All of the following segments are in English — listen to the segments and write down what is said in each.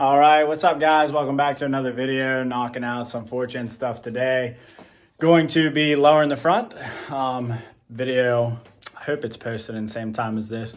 All right, what's up guys? Welcome back to another video, knocking out some fortune stuff today. Going to be lowering the front. Video, I hope it's posted in the same time as this.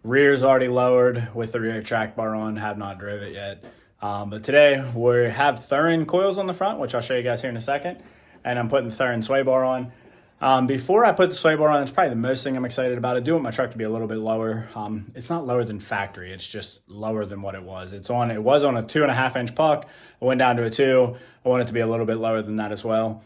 Rear's already lowered with the rear track bar on, have not drove it yet. But today we have Thuren coils on the front, which I'll show you guys here in a second. And I'm putting the Thuren sway bar on. Before I put the sway bar on, it's probably the most thing I'm excited about. I do want my truck to be a little bit lower. It's not lower than factory. It's just lower than what it was. It was on a 2.5 inch puck. I went down to a 2. I want it to be a little bit lower than that as well.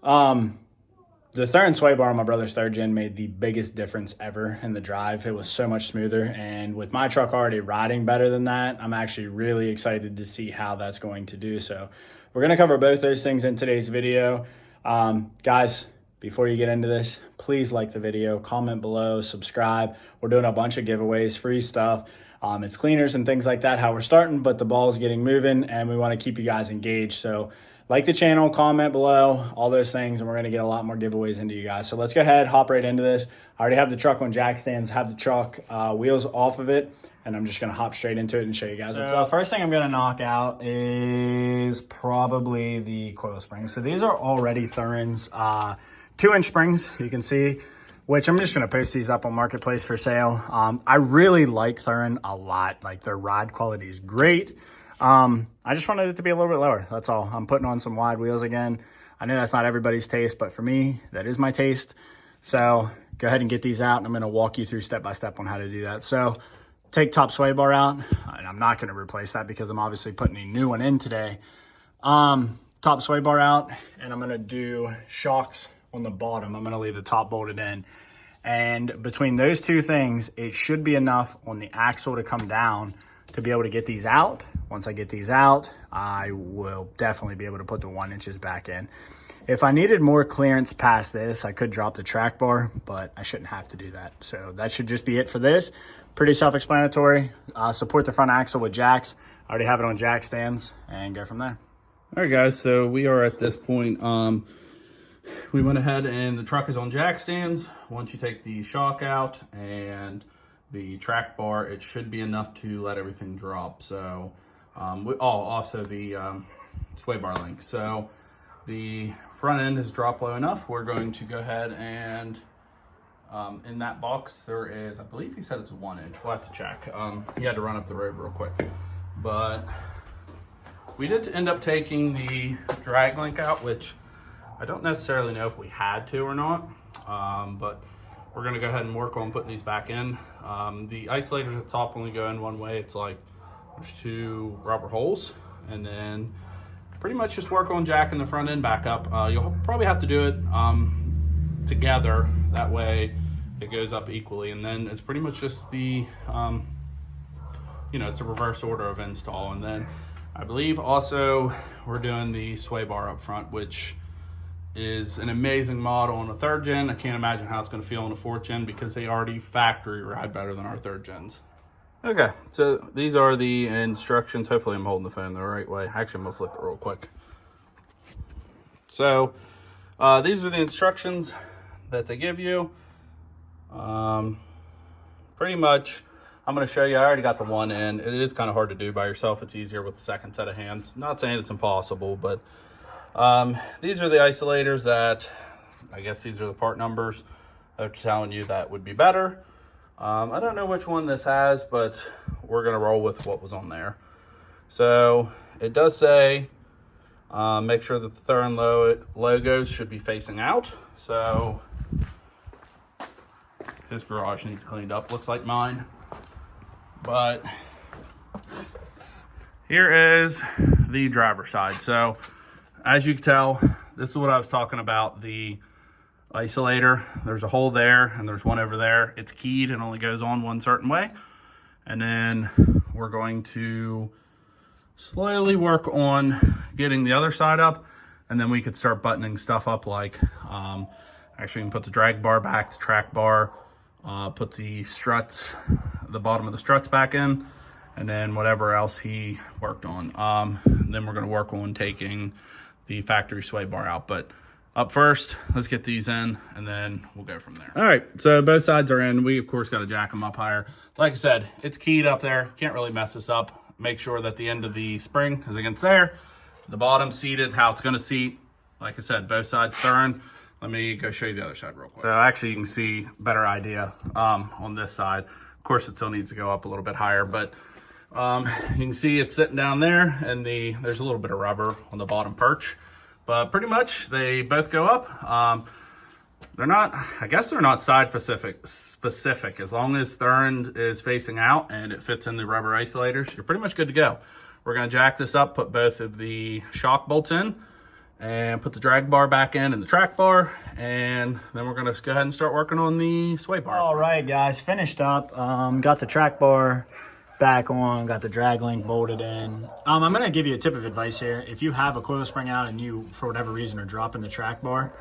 The Thuren sway bar on my brother's 3rd gen made the biggest difference ever in the drive. It was so much smoother. And with my truck already riding better than that, I'm actually really excited to see how that's going to do. So we're going to cover both those things in today's video. Guys, before you get into this, please like the video, comment below, subscribe. We're doing a bunch of giveaways, free stuff. It's cleaners and things like that, how we're starting, but the ball's getting moving and we want to keep you guys engaged. So like the channel, comment below, all those things, and we're going to get a lot more giveaways into you guys. So let's go ahead, hop right into this. I already have the truck on jack stands, have the truck wheels off of it, and I'm just going to hop straight into it and show you guys what's up. First thing I'm going to knock out is probably the coil springs. So these are already Thuren's 2-inch springs, you can see, which I'm just going to post these up on Marketplace for sale. I really like Thuren a lot. Like, their ride quality is great. I just wanted it to be a little bit lower. That's all. I'm putting on some wide wheels again. I know that's not everybody's taste, but for me, that is my taste. So go ahead and get these out, and I'm going to walk you through step by step on how to do that. So take top sway bar out, and I'm not going to replace that because I'm obviously putting a new one in today. Top sway bar out, and I'm going to do shocks on the bottom. I'm going to leave the top bolted in. And between those two things, it should be enough on the axle to come down to be able to get these out. Once I get these out, I will definitely be able to put the 1 inches back in. If I needed more clearance past this, I could drop the track bar, but I shouldn't have to do that. So that should just be it for this. Pretty self-explanatory. Support the front axle with jacks. I already have it on jack stands, and go from there. All right, guys, so we are at this point. We went ahead and the truck is on jack stands. Once you take the shock out and the track bar, it should be enough to let everything drop. So also the sway bar link. So the front end is dropped low enough. We're going to go ahead and in that box there is, I believe he said it's a 1 inch. We'll have to check. He had to run up the road real quick, but we did end up taking the drag link out, which I don't necessarily know if we had to or not, but we're gonna go ahead and work on putting these back in. The isolators at the top only go in one way. It's like there's 2 rubber holes, and then pretty much just work on jacking the front end back up. You'll probably have to do it together. That way it goes up equally, and then it's pretty much just the, it's a reverse order of install. And then I believe also we're doing the sway bar up front, which is an amazing model on a 3rd gen. I can't imagine how it's going to feel on a 4th gen because they already factory ride better than our 3rd gens. Okay, so these are the instructions. Hopefully I'm holding the phone the right way. Actually, I'm going to flip it real quick. So these are the instructions that they give you. Pretty much, I'm going to show you. I already got the one in. It is kind of hard to do by yourself. It's easier with the second set of hands. Not saying it's impossible, but these are the isolators that, I guess these are the part numbers that are telling you that would be better. I don't know which one this has, but we're going to roll with what was on there. So it does say, make sure that the Thuren logos should be facing out. So his garage needs cleaned up, looks like mine. But here is the driver's side. So as you can tell, this is what I was talking about, the isolator. There's a hole there and there's one over there. It's keyed and only goes on one certain way. And then we're going to slowly work on getting the other side up, and then we could start buttoning stuff up, like actually we can put the drag bar back, the track bar, put the struts, the bottom of the struts back in, and then whatever else he worked on. Then we're going to work on taking the factory sway bar out. But up first, let's get these in, and then we'll go from there. All right, so both sides are in. We, of course, got to jack them up higher. Like I said, it's keyed up there. Can't really mess this up. make sure that the end of the spring is against there. The bottom seated how it's going to seat. Like I said, both sides Thuren. Let me go show you the other side real quick. So actually you can see better idea on this side. Of course, it still needs to go up a little bit higher, but you can see it's sitting down there, and there's a little bit of rubber on the bottom perch. But pretty much they both go up. They're not, I guess they're not side specific. As long as Thuren is facing out and it fits in the rubber isolators, you're pretty much good to go. We're gonna jack this up, put both of the shock bolts in, and put the drag bar back in and the track bar, and then we're gonna go ahead and start working on the sway bar. All right, guys, finished up. Got the track bar back on, got the drag link bolted in. I'm gonna give you a tip of advice here. If you have a coil spring out and you, for whatever reason, are dropping the track bar,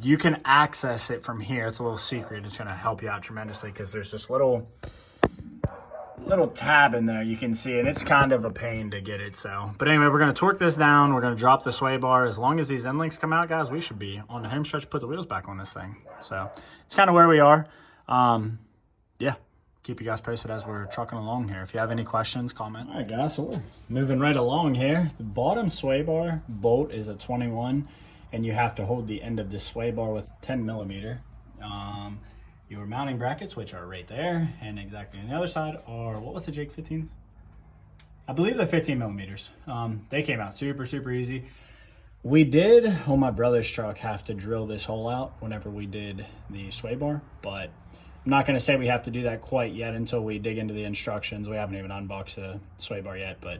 you can access it from here. It's a little secret. It's gonna help you out tremendously because there's this little tab in there you can see, and it's kind of a pain to get it. So, but anyway, we're gonna torque this down. We're gonna drop the sway bar. As long as these end links come out, guys, we should be on the home stretch, put the wheels back on this thing. So it's kind of where we are. Yeah, keep you guys posted as we're trucking along here. If you have any questions, comment. All right, guys, so we're moving right along here. The bottom sway bar bolt is a 21, and you have to hold the end of the sway bar with 10 millimeter. Your mounting brackets, which are right there, and exactly on the other side are, what was the Jake 15s? I believe they're 15 millimeters. They came out super, super easy. We did, on my brother's truck, have to drill this hole out whenever we did the sway bar, but I'm not gonna say we have to do that quite yet until we dig into the instructions. We haven't even unboxed the sway bar yet, but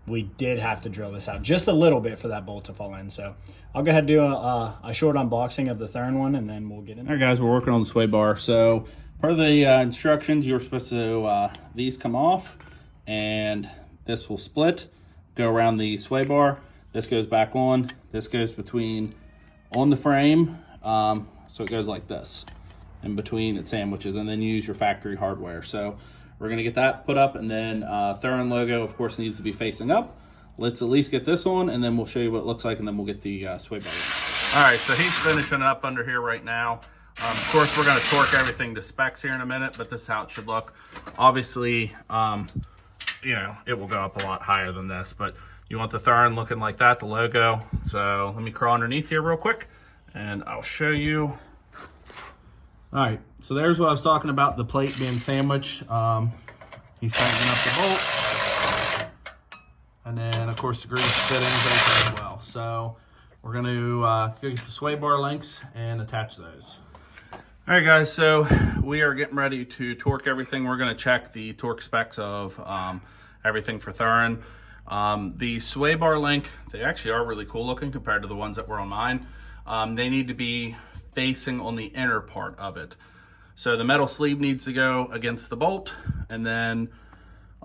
we did have to drill this out just a little bit for that bolt to fall in. So I'll go ahead and do a short unboxing of the Thuren one, and then we'll get into it. All right, guys, we're working on the sway bar. So part of the instructions, you're supposed to, these come off, and this will split, go around the sway bar. This goes back on. This goes between on the frame. So it goes like this. In between it sandwiches, and then you use your factory hardware. So we're gonna get that put up, and then Thuren logo, of course, needs to be facing up. Let's at least get this on, and then we'll show you what it looks like, and then we'll get the sway bar in. All right, so he's finishing up under here right now. Of course, we're gonna torque everything to specs here in a minute, but this is how it should look. Obviously, you know, it will go up a lot higher than this, but you want the Thuren looking like that, the logo. So let me crawl underneath here real quick, and I'll show you. All right, so there's what I was talking about, the plate being sandwiched. He's tightening up the bolt. And then, of course, the grease fittings okay as well. So we're going to go get the sway bar links and attach those. All right, guys, so we are getting ready to torque everything. We're going to check the torque specs of everything for Thuren. The sway bar link, they actually are really cool looking compared to the ones that were on mine. They need to be facing on the inner part of it. So the metal sleeve needs to go against the bolt, and then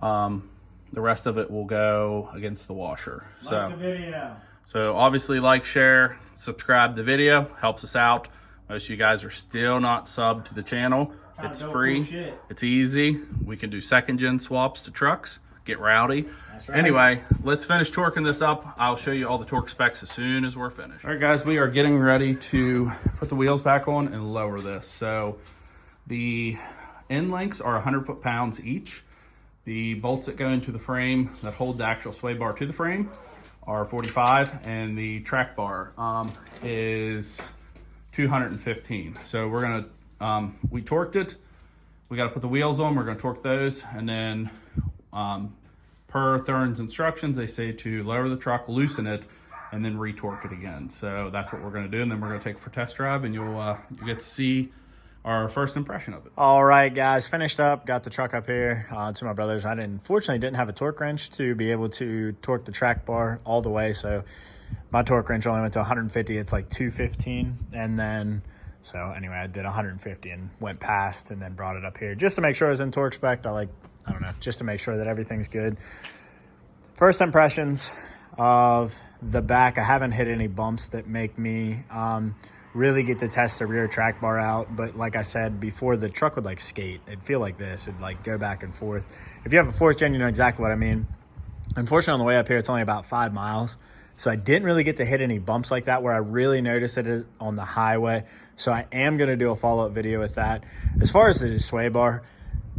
the rest of it will go against the washer. Like the video. So obviously like, share, subscribe to the video, helps us out. Most of you guys are still not subbed to the channel. It's free, it's easy. We can do second gen swaps to trucks, get rowdy. Right. Anyway, let's finish torquing this up. I'll show you all the torque specs as soon as we're finished. All right, guys, we are getting ready to put the wheels back on and lower this. So the end links are 100 foot-pounds each. The bolts that go into the frame that hold the actual sway bar to the frame are 45, and the track bar is 215. So we're gonna, we torqued it. We gotta put the wheels on, we're gonna torque those, and then per Thuren's instructions, they say to lower the truck, loosen it, and then re-torque it again. So that's what we're gonna do, and then we're gonna take it for test drive, and you'll get to see our first impression of it. All right, guys, finished up, got the truck up here to my brother's. I unfortunately didn't have a torque wrench to be able to torque the track bar all the way, so my torque wrench only went to 150. It's like 215, and then, so anyway, I did 150 and went past, and then brought it up here just to make sure it was in torque spec. I don't know, just to make sure that everything's good. First impressions of the back, I haven't hit any bumps that make me really get to test the rear track bar out. But like I said before, the truck would like skate. It'd feel like this. It'd like go back and forth. If you have a fourth gen, you know exactly what I mean. Unfortunately, on the way up here, it's only about 5 miles. So I didn't really get to hit any bumps like that. Where I really noticed it is on the highway. So I am going to do a follow-up video with that. As far as the sway bar,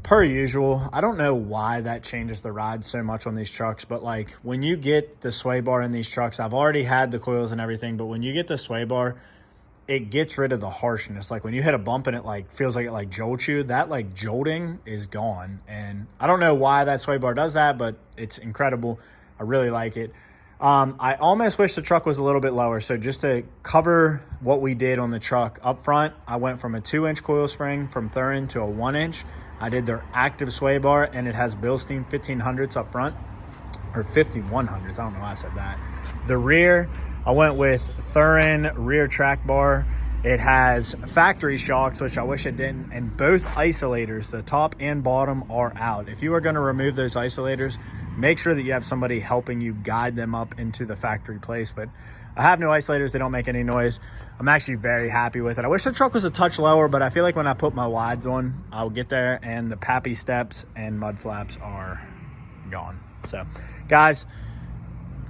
per usual, I don't know why that changes the ride so much on these trucks, but like when you get the sway bar in these trucks, I've already had the coils and everything, but when you get the sway bar, it gets rid of the harshness. Like when you hit a bump and it like feels like it like jolts you, that like jolting is gone. And I don't know why that sway bar does that, but it's incredible. I really like it. I almost wish the truck was a little bit lower. So just to cover what we did on the truck up front, I went from a 2-inch coil spring from Thuren to a 1-inch. I did their active sway bar, and it has Bilstein 1500s up front, or 5100s. I don't know why I said that. The rear, I went with Thuren rear track bar. It has factory shocks, which I wish it didn't, and both isolators, the top and bottom, are out. If you are going to remove those isolators, make sure that you have somebody helping you guide them up into the factory place. But I have no isolators. They don't make any noise. I'm actually very happy with it. I wish the truck was a touch lower, but I feel like when I put my wides on, I'll get there, and the pappy steps and mud flaps are gone. So, guys,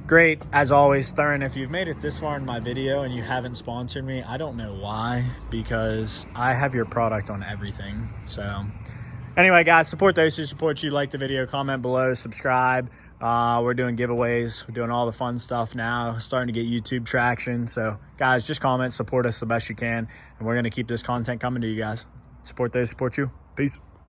great as always. Thuren, if you've made it this far in my video and you haven't sponsored me, I don't know why, because I have your product on everything. So anyway, guys, support those who support you. Like the video, comment below, subscribe. We're doing giveaways. We're doing all the fun stuff now, starting to get YouTube traction. So guys, just comment, support us the best you can, and we're going to keep this content coming to you guys. Support those who support you. Peace.